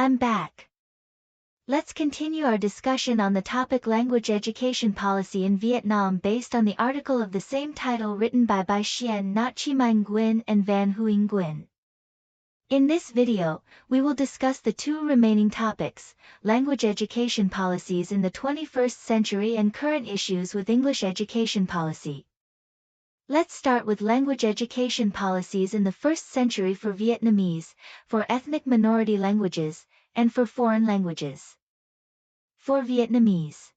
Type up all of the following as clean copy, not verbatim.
I'm back. Let's continue our discussion on the topic language education policy in Vietnam based on the article of the same title written by Bai Xian Not Chi Minh Nguyen and Van Huyen Nguyen. In this video, we will discuss the two remaining topics, language education policies in the 21st century and current issues with English education policy. Let's start with language education policies in the first century for Vietnamese, for ethnic minority languages, and for foreign languages. For Vietnamese.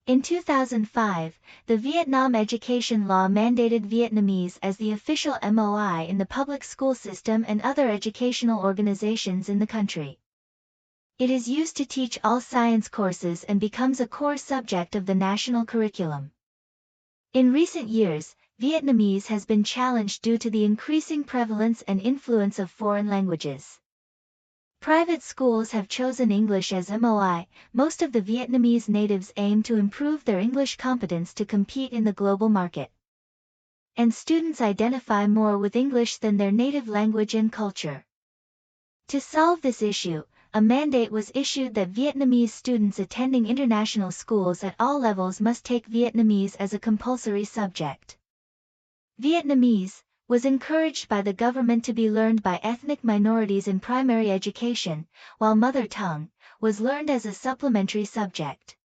In 2005, the Vietnam education law mandated Vietnamese as the official MOI in the public school system and other educational organizations in the country. It is used to teach all science courses and becomes a core subject of the national curriculum. In recent years, Vietnamese has been challenged due to the increasing prevalence and influence of foreign languages. Private schools have chosen English as MOI. Most of the Vietnamese natives aim to improve their English competence to compete in the global market. And students identify more with English than their native language and culture. To solve this issue, a mandate was issued that Vietnamese students attending international schools at all levels must take Vietnamese as a compulsory subject. Vietnamese was encouraged by the government to be learned by ethnic minorities in primary education, while mother tongue was learned as a supplementary subject.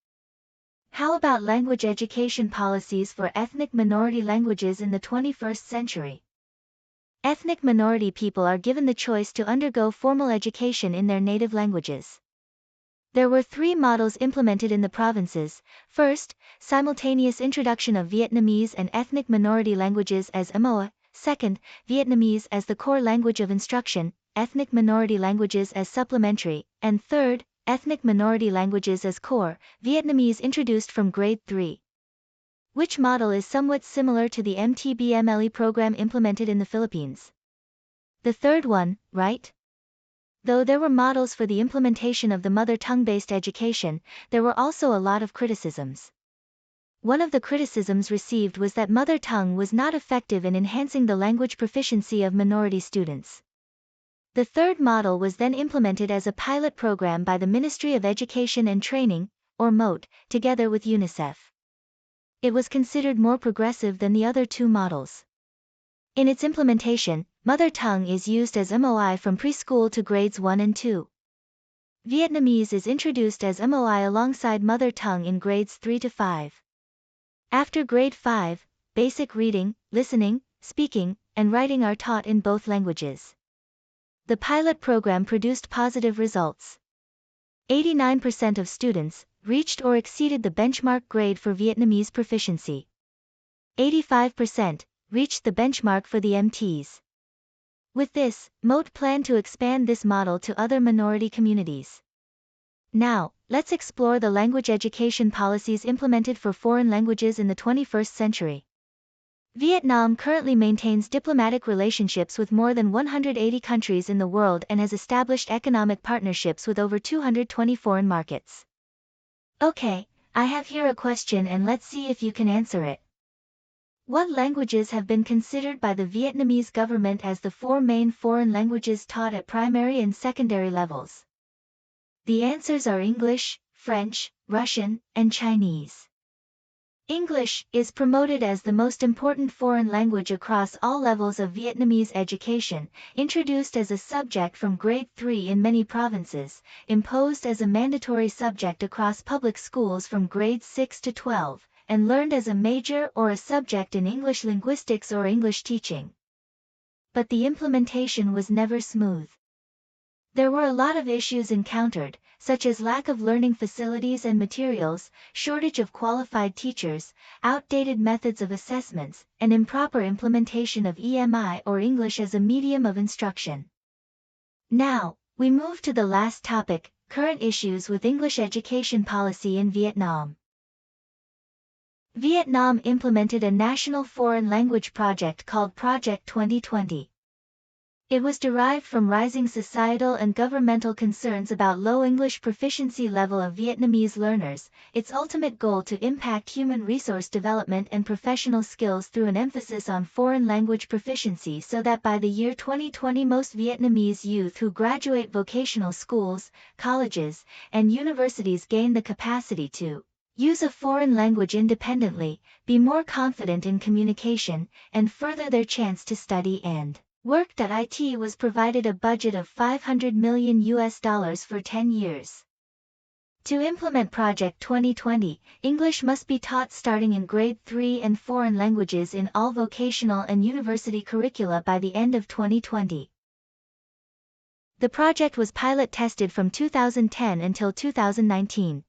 How about language education policies for ethnic minority languages in the 21st century? Ethnic minority people are given the choice to undergo formal education in their native languages. There were three models implemented in the provinces. First, simultaneous introduction of Vietnamese and ethnic minority languages as MOA. Second, Vietnamese as the core language of instruction, ethnic minority languages as supplementary. And third, ethnic minority languages as core, Vietnamese introduced from grade 3. Which model is somewhat similar to the MTBMLE program implemented in the Philippines? The third one, right? Though there were models for the implementation of the mother tongue-based education, there were also a lot of criticisms. One of the criticisms received was that mother tongue was not effective in enhancing the language proficiency of minority students. The third model was then implemented as a pilot program by the Ministry of Education and Training, or MOTE, together with UNICEF. It was considered more progressive than the other two models. In its implementation, mother tongue is used as MOI from preschool to grades 1 and 2. Vietnamese is introduced as MOI alongside mother tongue in grades 3 to 5. After grade 5, basic reading, listening, speaking, and writing are taught in both languages. The pilot program produced positive results. 89% of students reached or exceeded the benchmark grade for Vietnamese proficiency. 85% reached the benchmark for the MTs. With this, MOTE planned to expand this model to other minority communities. Now, let's explore the language education policies implemented for foreign languages in the 21st century. Vietnam currently maintains diplomatic relationships with more than 180 countries in the world and has established economic partnerships with over 220 foreign markets. Okay, I have here a question and let's see if you can answer it. What languages have been considered by the Vietnamese government as the four main foreign languages taught at primary and secondary levels? The answers are English, French, Russian, and Chinese. English is promoted as the most important foreign language across all levels of Vietnamese education, introduced as a subject from grade 3 in many provinces, imposed as a mandatory subject across public schools from grades 6 to 12, and learned as a major or a subject in English linguistics or English teaching. But the implementation was never smooth. There were a lot of issues encountered, such as lack of learning facilities and materials, shortage of qualified teachers, outdated methods of assessments, and improper implementation of EMI or English as a medium of instruction. Now, we move to the last topic, current issues with English education policy in Vietnam. Vietnam implemented a national foreign language project called Project 2020. It was derived from rising societal and governmental concerns about low English proficiency level of Vietnamese learners, its ultimate goal to impact human resource development and professional skills through an emphasis on foreign language proficiency so that by the year 2020 most Vietnamese youth who graduate vocational schools, colleges, and universities gain the capacity to use a foreign language independently, be more confident in communication, and further their chance to study and work.it was provided a budget of $500 million for 10 years. To implement Project 2020, English must be taught starting in grade 3 and foreign languages in all vocational and university curricula by the end of 2020. The project was pilot tested from 2010 until 2019.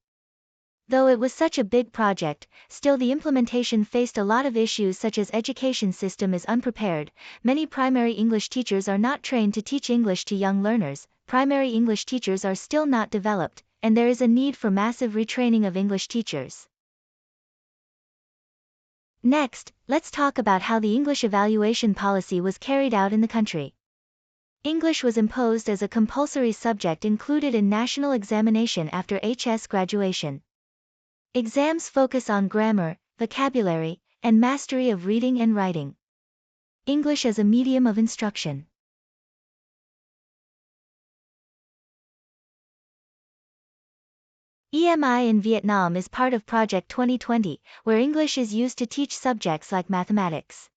Though it was such a big project, still the implementation faced a lot of issues such as education system is unprepared, many primary English teachers are not trained to teach English to young learners, primary English teachers are still not developed, and there is a need for massive retraining of English teachers. Next, let's talk about how the English evaluation policy was carried out in the country. English was imposed as a compulsory subject included in national examination after HS graduation. Exams focus on grammar, vocabulary, and mastery of reading and writing. English as a medium of instruction. EMI in Vietnam is part of Project 2020, where English is used to teach subjects like mathematics.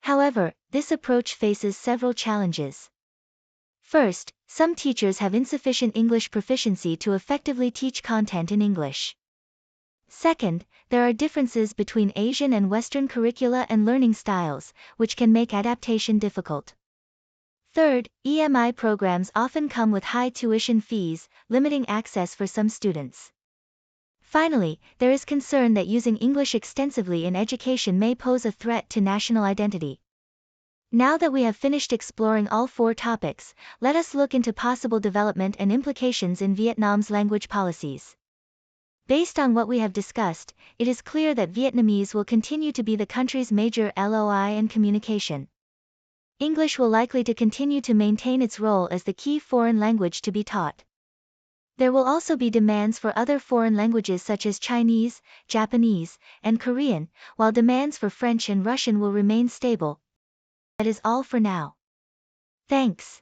However, this approach faces several challenges. First, some teachers have insufficient English proficiency to effectively teach content in English. Second, there are differences between Asian and Western curricula and learning styles, which can make adaptation difficult. Third, EMI programs often come with high tuition fees, limiting access for some students. Finally, there is concern that using English extensively in education may pose a threat to national identity. Now that we have finished exploring all four topics, let us look into possible development and implications in Vietnam's language policies. Based on what we have discussed, it is clear that Vietnamese will continue to be the country's major LOI and communication. English will likely to continue to maintain its role as the key foreign language to be taught. There will also be demands for other foreign languages such as Chinese, Japanese, and Korean, while demands for French and Russian will remain stable. That is all for now. Thanks.